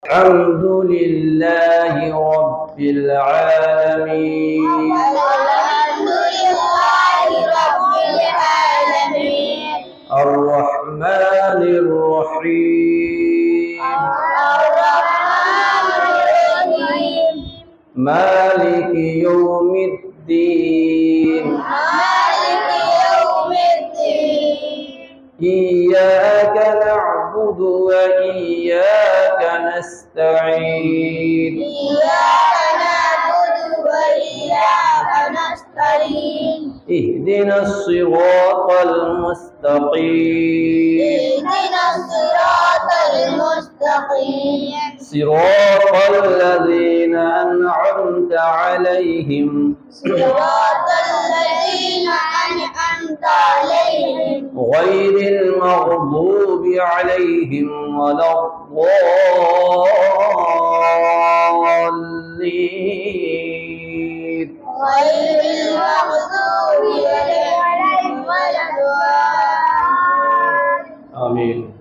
الحمد لله رب العالمين الرحمن الرحيم مالك يوم الدين إياك نعبد وإياك نستعين اهدنا الصراط المستقيم صراط الذين أنعمت عليهم غير المغضوب عليهم ولا الضالين آمين.